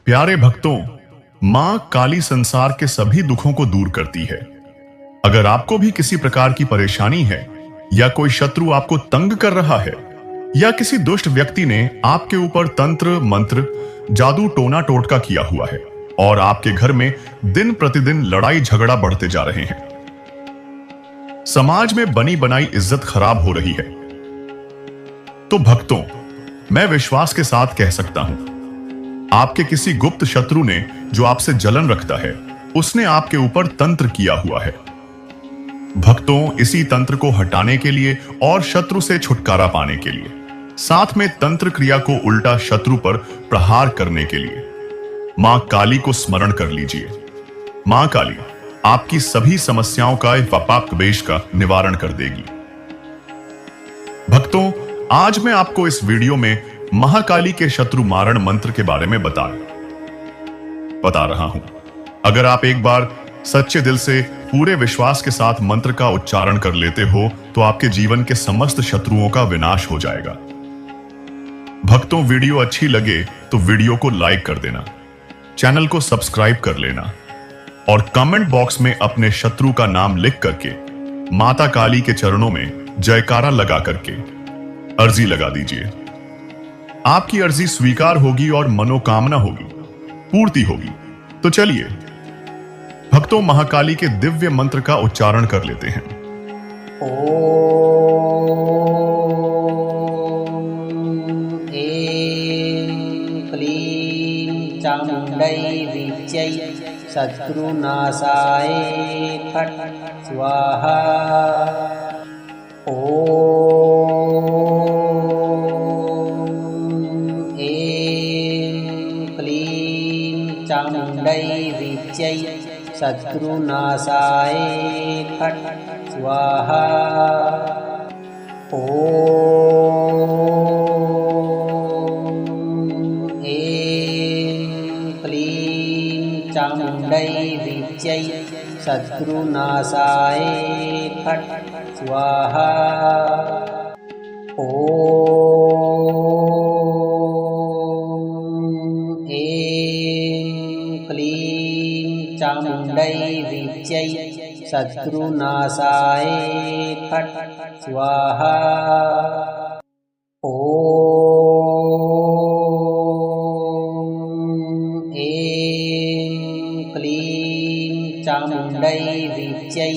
प्यारे भक्तों, मां काली संसार के सभी दुखों को दूर करती है। अगर आपको भी किसी प्रकार की परेशानी है या कोई शत्रु आपको तंग कर रहा है या किसी दुष्ट व्यक्ति ने आपके ऊपर तंत्र मंत्र जादू टोना टोटका किया हुआ है और आपके घर में दिन प्रतिदिन लड़ाई झगड़ा बढ़ते जा रहे हैं, समाज में बनी बनाई इज्जत खराब हो रही है, तो भक्तों, मैं विश्वास के साथ कह सकता हूं, आपके किसी गुप्त शत्रु ने जो आपसे जलन रखता है, उसने आपके ऊपर तंत्र किया हुआ है। भक्तों, इसी तंत्र को हटाने के लिए और शत्रु से छुटकारा पाने के लिए, साथ में तंत्र क्रिया को उल्टा शत्रु पर प्रहार करने के लिए मां काली को स्मरण कर लीजिए। मां काली आपकी सभी समस्याओं का वपाक बेश का निवारण कर देगी। भक्तों, आज मैं आपको इस वीडियो में महाकाली के शत्रु मारण मंत्र के बारे में बता रहा हूं। अगर आप एक बार सच्चे दिल से पूरे विश्वास के साथ मंत्र का उच्चारण कर लेते हो तो आपके जीवन के समस्त शत्रुओं का विनाश हो जाएगा। भक्तों, वीडियो अच्छी लगे तो वीडियो को लाइक कर देना, चैनल को सब्सक्राइब कर लेना और कमेंट बॉक्स में अपने शत्रु का नाम लिख करके माता काली के चरणों में जयकारा लगा करके अर्जी लगा दीजिए। आपकी अर्जी स्वीकार होगी और मनोकामना होगी, पूर्ति होगी। तो चलिए भक्तों, महाकाली के दिव्य मंत्र का उच्चारण कर लेते हैं। ओम ऐं क्लीं चामुण्डै विद्यै शत्रुनाशाय फट् स्वाहा। चामुण्डै विद्यै शत्रुनाशाय फट् स्वाहा। ॐ ऐं क्लीं चामुण्डै विद्यै शत्रुनाशाय फट् स्वाहा। चामुण्डै विद्यै शत्रुनाशाय फट् स्वाहा। ॐ ऐं क्लीं चामुण्डै विद्यै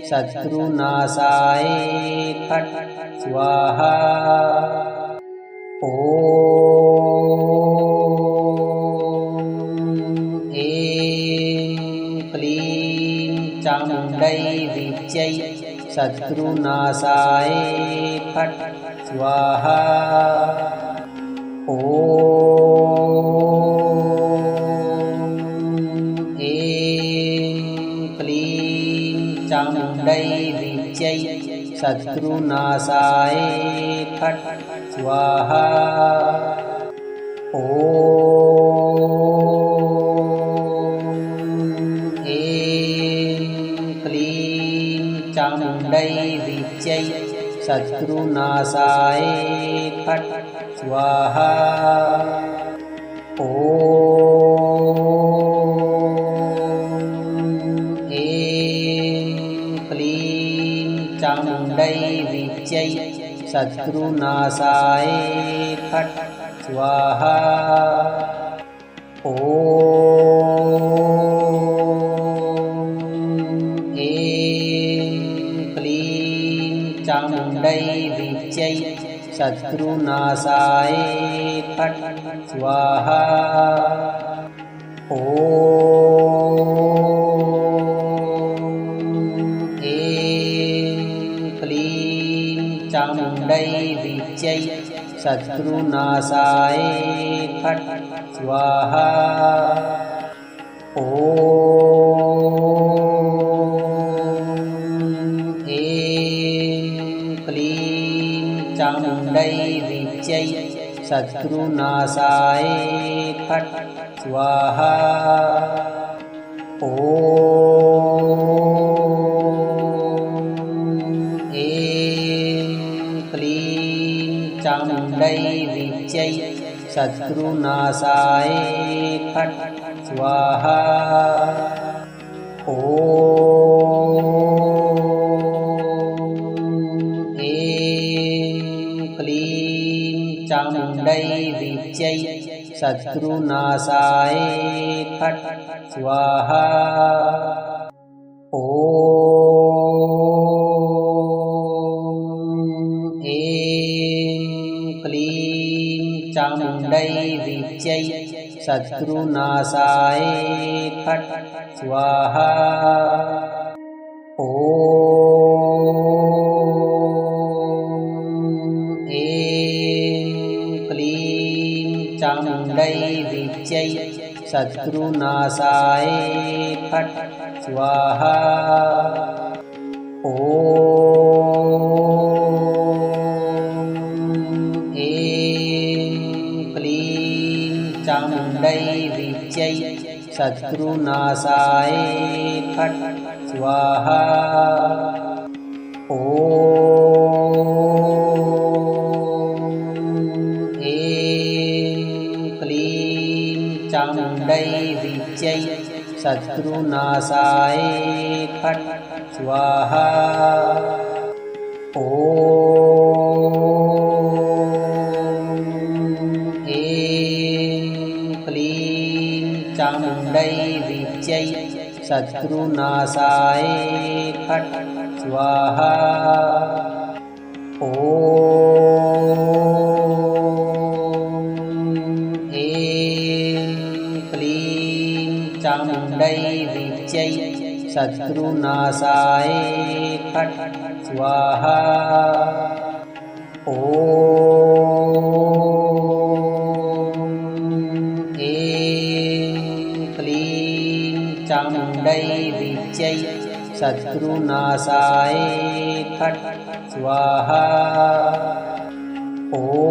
शत्रुनाशाय फट् स्वाहा। चामुण्डै विद्यै शत्रुनाशाय फट् स्वाहा। ॐ ऐं क्लीं चामुण्डै विद्यै शत्रुनाशाय फट् स्वाहा। चामुण्डै विद्यै शत्रुनाशाय फट् स्वाहा। ॐ ऐं क्लीं चामुण्डै विद्यै शत्रुनाशाय फट् स्वाहा। चामुण्डै विद्यै शत्रुनाशाय फट् स्वाहा। ॐ ऐं क्लीं चामुण्डै विद्यै शत्रुनाशाय फट् स्वाहा। चामुण्डै विद्यै शत्रुनाशाय फट् स्वाहा। ॐ ऐं क्लीं चामुण्डै विद्यै शत्रुनाशाय फट् स्वाहा। ॐ ऐं क्लीं चामुण्डै विच्यै शत्रुनाशाय फट् स्वाहा। ॐ ऐं क्लीं चामुण्डै विच्यै शत्रुनाशाय फट् स्वाहा। ॐ ऐं क्लीं चामुण्डै विच्यै शत्रुनाशाय फट् स्वाहा। ॐ ऐं क्लीं चामुण्डै विच्यै शत्रुनाशाय फट् स्वाहा। ॐ ऐं क्लीं चामुण्डै विच्यै शत्रुनाशाय फट् स्वाहा। ॐ ऐं क्लीं चामुण्डै विच्यै शत्रुनाशाय फट् स्वाहा। ॐ ऐं क्लीं चामुण्डै विच्यै शत्रुनाशाय फट् स्वाहा। ॐ ऐं क्लीं चामुण्डै विच्यै शत्रुनाशाय फट् स्वाहा। ॐ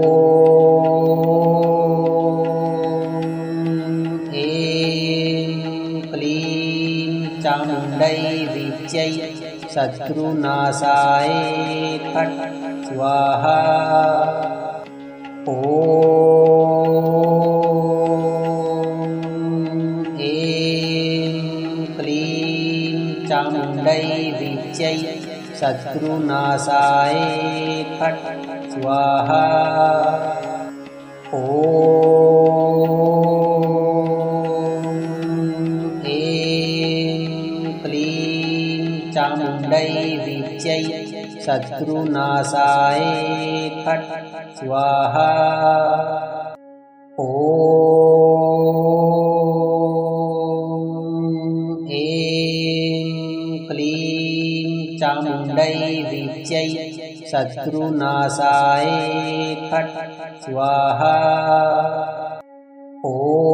ऐं क्लीं चामुण्डै विच्यै शत्रुनाशाय फट् स्वाहा। ॐ ऐं क्लीं चामुण्डै विच्यै शत्रुनाशाय फट् स्वाहा। ॐ ऐं क्लीं चामुण्डै विच्यै शत्रुनाशाय फट् स्वाहा। ॐ ऐं क्लीं चामुण्डै विच्यै शत्रुनाशाय फट् स्वाहा। ॐ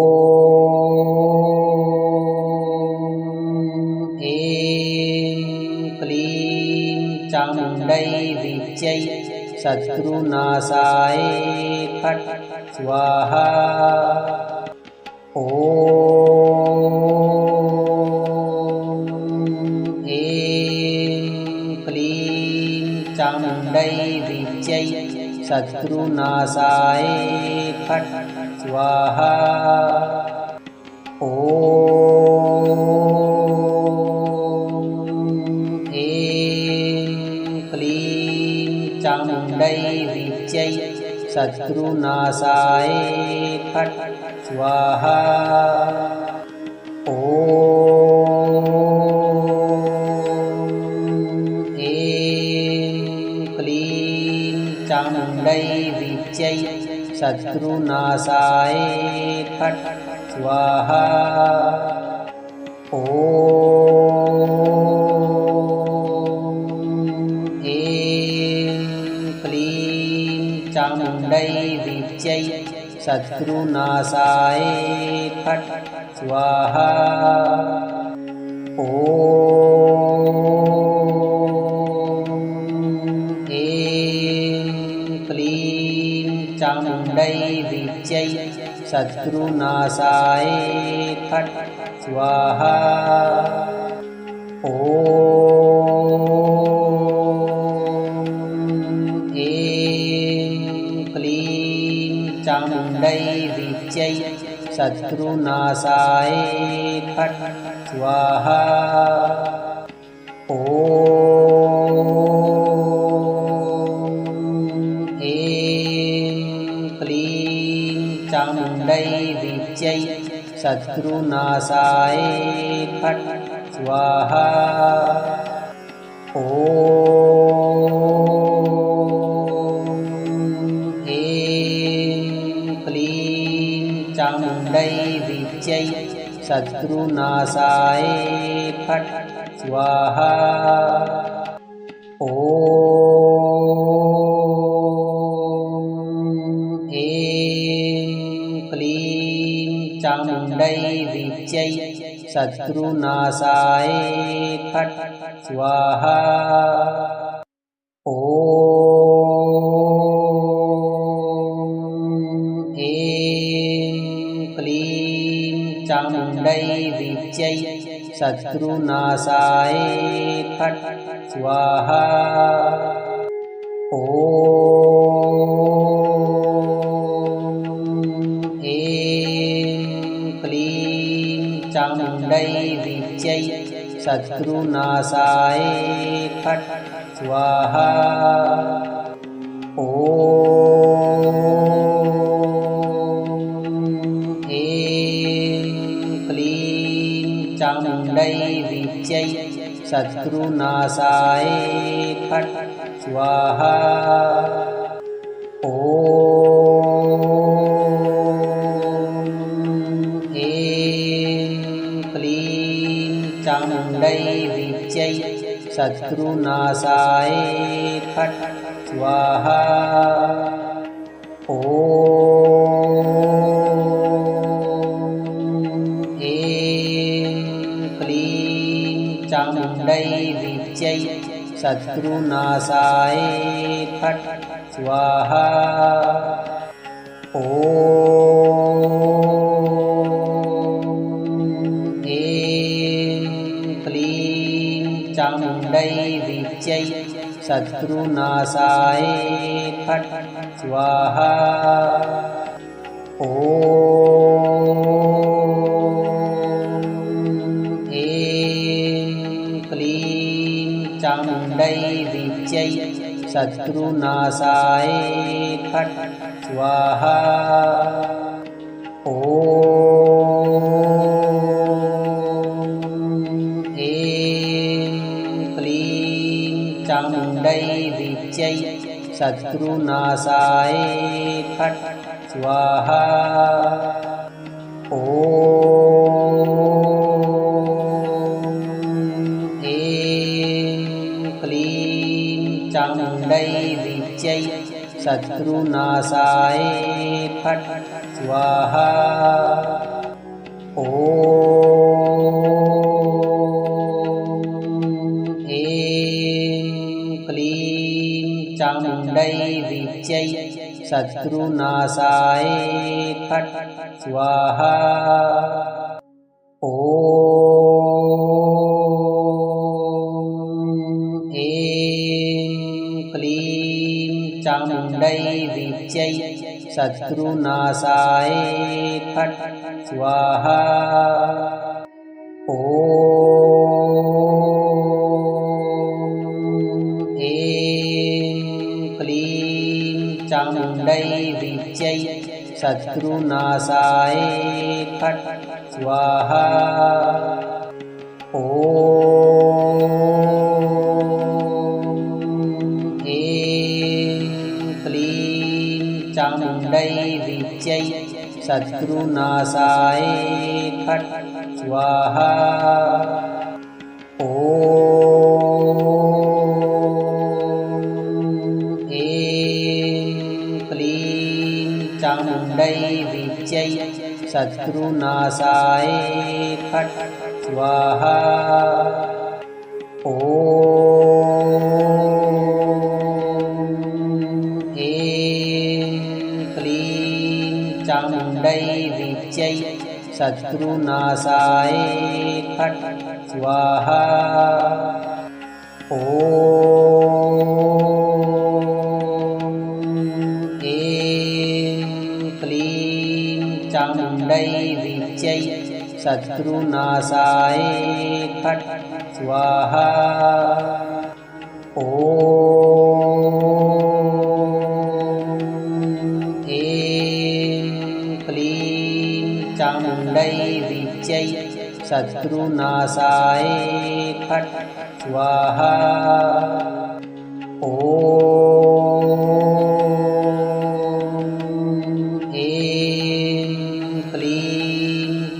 ऐं क्लीं चामुण्डै विच्यै शत्रुनाशाय फट् स्वाहा। ॐ ऐं क्लीं चामुण्डै विच्यै शत्रुनाशाय फट् स्वाहा। ॐ ऐं क्लीं चामुण्डै विच्यै शत्रुनाशाय फट् स्वाहा। ॐ ऐं क्लीं चामुण्डै विच्यै शत्रुनाशाय फट् स्वाहा। ॐ ऐं क्लीं चामुण्डै विच्यै शत्रुनाशाय फट् स्वाहा। ॐ ऐं क्लीं चामुण्डै विच्यै शत्रुनाशाय फट् स्वाहा। ॐ ऐं क्लीं चामुण्डै विद्यै शत्रुनाशाय फट् स्वाहा। ॐ ऐं क्लीं चामुण्डै विद्यै शत्रुनाशाय फट् स्वाहा। ॐ ऐं क्लीं चामुण्डै विद्यै शत्रुनाशाय फट् स्वाहा। ॐ ऐं क्लीं चामुण्डै विद्यै शत्रुनाशाय फट् स्वाहा। ॐ ऐं क्लीं चामुण्डै विद्यै शत्रुनाशाय फट् स्वाहा। ॐ ऐं क्लीं चामुण्डै विद्यै शत्रुनाशाय फट् स्वाहा। ॐ ऐं क्लीं चामुण्डै विद्यै शत्रुनाशाय फट् स्वाहा। ॐ ऐं क्लीं चामुण्डै विद्यै शत्रुनाशाय फट् स्वाहा। ॐ ऐं क्लीं चामुण्डै विद्यै शत्रुनाशाय फट् स्वाहा। ॐ ऐं क्लीं चामुण्डै विद्यै शत्रुनाशाय फट् स्वाहा। ॐ ऐं क्लीं चामुण्डै विद्यै शत्रुनाशाय फट् स्वाहा। ॐ ऐं क्लीं चामुण्डै विद्यै शत्रुनाशाय फट् स्वाहा। ॐ ऐं क्लीं चामुण्डै विद्यै शत्रुनाशाय फट् स्वाहा। ॐ ऐं क्लीं चामुण्डै विद्यै शत्रुनाशाय फट् स्वाहा। ॐ ऐं क्लीं चामुण्डै विद्यै शत्रुनाशाय फट् स्वाहा। ॐ ऐं क्लीं चामुण्डै विद्यै शत्रुनाशाय फट् स्वाहा। ॐ ऐं क्लीं चामुण्डै विद्यै शत्रुनाशाय फट् स्वाहा। ॐ ऐं क्लीं चामुण्डै विद्यै शत्रुनाशाय फट् स्वाहा। ॐ ऐं क्लीं चामुण्डै विद्यै शत्रुनाशाय फट् स्वाहा। ॐ ऐं चामुण्डै विद्यै शत्रुनाशाय फट् स्वाहा। ॐ ऐं क्लीं चामुण्डै विद्यै शत्रुनाशाय फट् स्वाहा। ॐ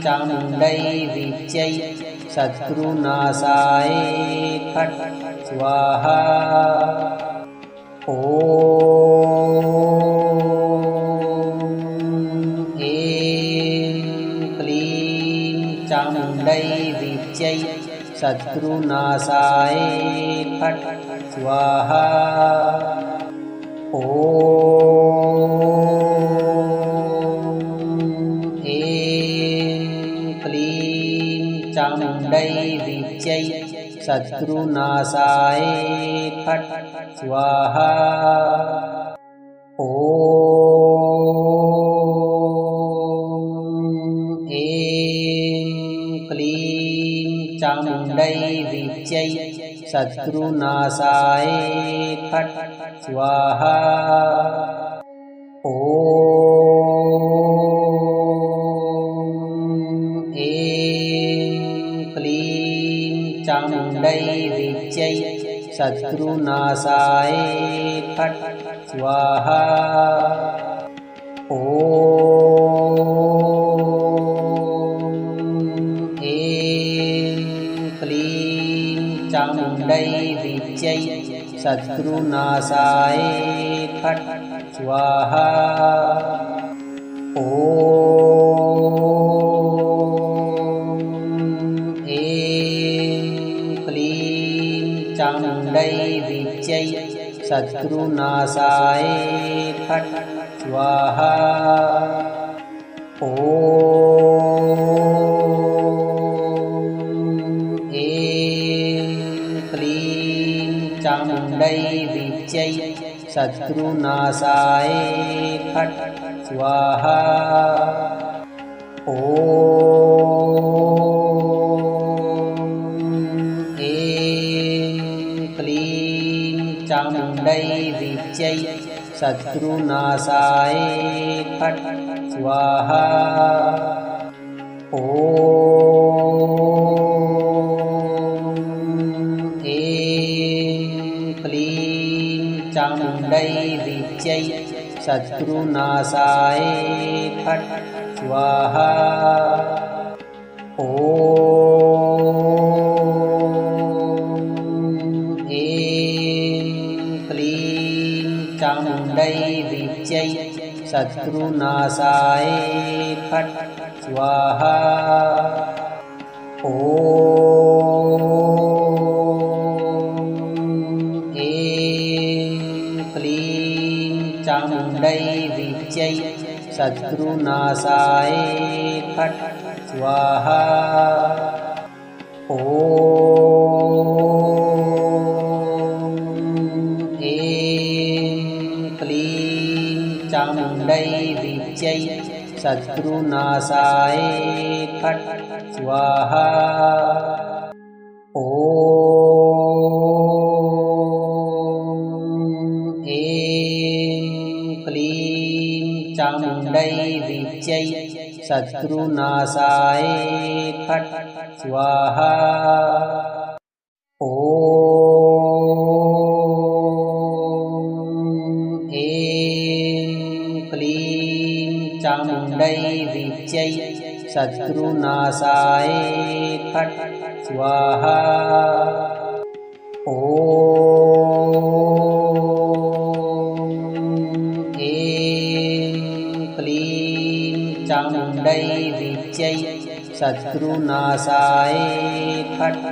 चामुण्डै विद्यै शत्रुनाशाय फट् स्वाहा। ॐ ऐं क्लीं चामुण्डै विद्यै शत्रुनाशाय फट् स्वाहा। ॐ चामुण्डै विद्यै शत्रुनाशाय फट् स्वाहा। ॐ ऐं क्लीं चामुण्डै विद्यै शत्रुनाशाय फट् स्वाहा। ॐ चामुण्डै विद्यै शत्रुनाशाय फट् स्वाहा। ॐ ऐं क्लीं चामुण्डै विद्यै शत्रुनाशाय फट् स्वाहा। ॐ चामुण्डै विद्यै शत्रुनाशाय फट् स्वाहा। ॐ ऐं क्लीं चामुण्डै विद्यै शत्रुनाशाय फट् स्वाहा। ॐ चामुण्डै विद्यै शत्रुनाशाय फट् स्वाहा। ॐ ऐं क्लीं चामुण्डै विद्यै शत्रुनाशाय फट् स्वाहा। ॐ चामुण्डै विद्यै शत्रुनाशाय फट् स्वाहा। ॐ ऐं क्लीं चामुण्डै विद्यै शत्रुनाशाय फट् स्वाहा। ॐ चामुण्डै विद्यै शत्रुनाशाय फट् स्वाहा। ॐ ऐं क्लीं चामुण्डै विद्यै शत्रुनाशाय फट् स्वाहा। ॐ चामुण्डै विद्यै शत्रुनाशाय फट् स्वाहा। ॐ ऐं क्लीं चामुण्डै विद्यै शत्रुनाशाय फट्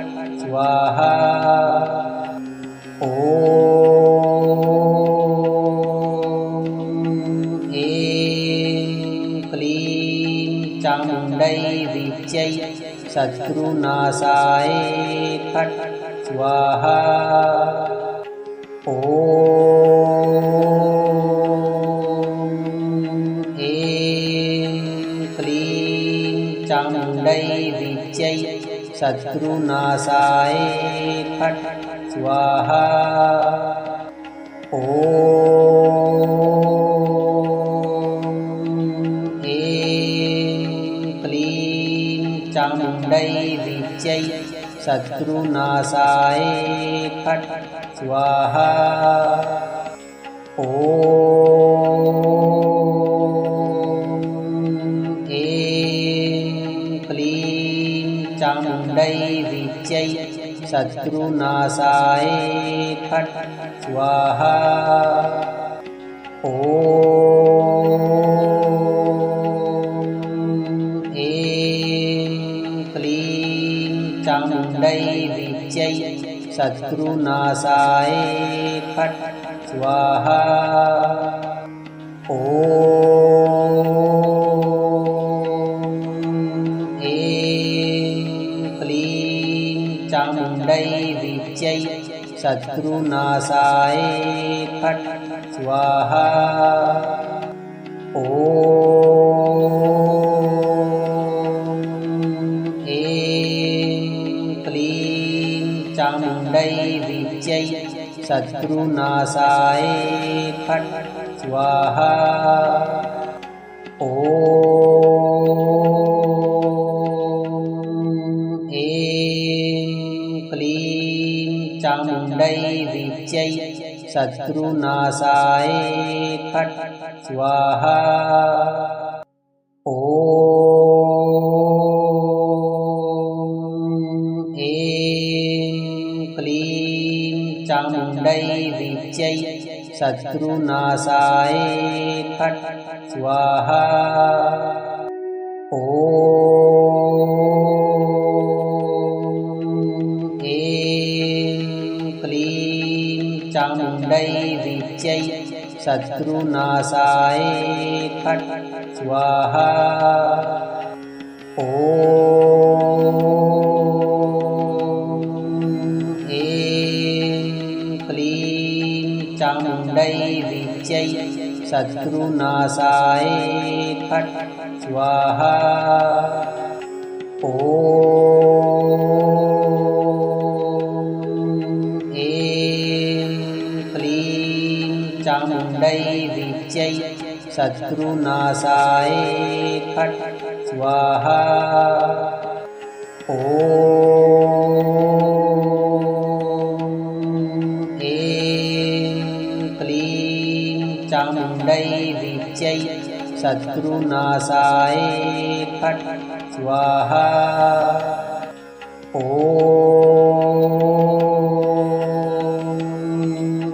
स्वाहा। ॐ चामुण्डै विद्यै शत्रुनाशाय फट् स्वाहा। ॐ ऐं क्लीं चामुण्डै शत्रुनाशाय फट् स्वाहा। ॐ ऐं क्लीं चामुण्डै शत्रुनाशाय फट् स्वाहा। ॐ ऐं क्लीं चामुण्डै शत्रुनाशाय फट् स्वाहा। ॐ ऐं क्लीं चामुण्डै शत्रुनाशाय फट् स्वाहा। ॐ ऐं क्लीं चामुण्डै शत्रुनाशाय फट् स्वाहा। ॐ ऐं क्लीं चामुण्डै शत्रुनाशाय फट् स्वाहा। ॐ ऐं क्लीं चामुण्डै शत्रुनाशाय फट् स्वाहा। ॐ ऐं क्लीं चामुण्डै शत्रुनाशाय फट् स्वाहा। ॐ ऐं क्लीं चामुण्डै शत्रुनाशाय फट् स्वाहा। ॐ ऐं क्लीं चामुण्डै शत्रुनाशाय फट् स्वाहा। ॐ ऐं क्लीं चामुण्डै शत्रुनाशाय फट् स्वाहा। ॐ ऐं क्लीं चामुण्डै शत्रुनाशाय फट् स्वाहा। ॐ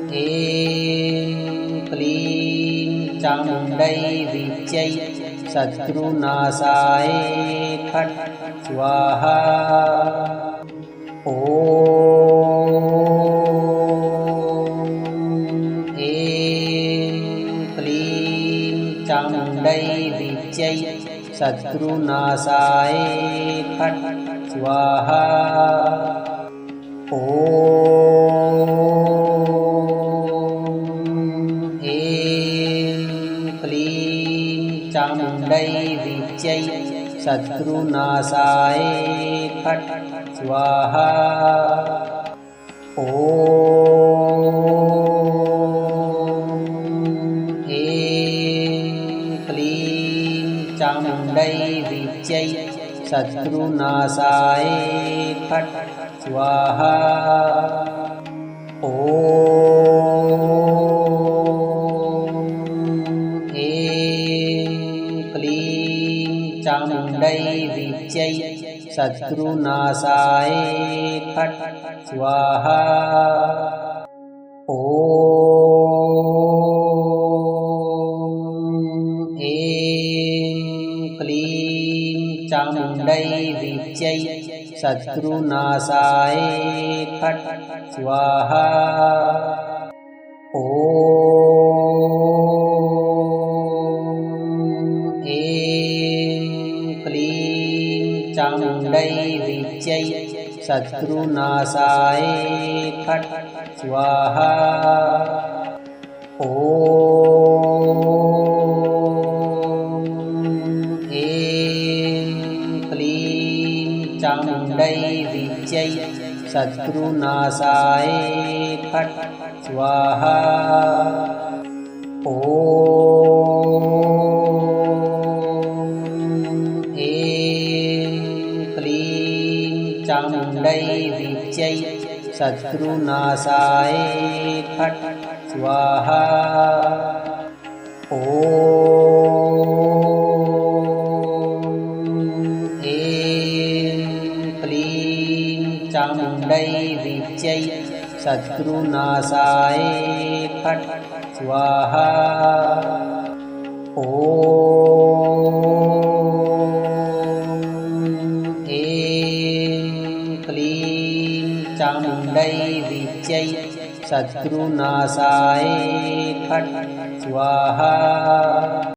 ऐं क्लीं चामुण्डै शत्रुनाशाय फट् स्वाहा। ॐ ऐं क्लीं चामुण्डै शत्रुनाशाय फट् स्वाहा। ॐ ऐं क्लीं चामुण्डै शत्रुनाशाय फट् स्वाहा। ॐ ऐं क्लीं चामुण्डै शत्रुनाशाय फट् स्वाहा। ॐ ऐं क्लीं चामुण्डै शत्रुनाशाय फट् स्वाहा। ॐ ऐं क्लीं चामुण्डै शत्रुनाशाय फट् स्वाहा। ॐ ऐं क्लीं चामुण्डै शत्रुनाशाय फट् स्वाहा। ॐ ऐं क्लीं चामुण्डै विद्यै शत्रुनाशाय फट् स्वाहा। ॐ ऐं क्लीं चामुण्डै विद्यै शत्रुनाशाय फट् स्वाहा। ॐ ऐं क्लीं चामुण्डै विद्यै शत्रुनाशाय फट् स्वाहा। ॐ ऐं क्लीं चामुण्डै विद्यै शत्रुनाशाय फट् स्वाहा।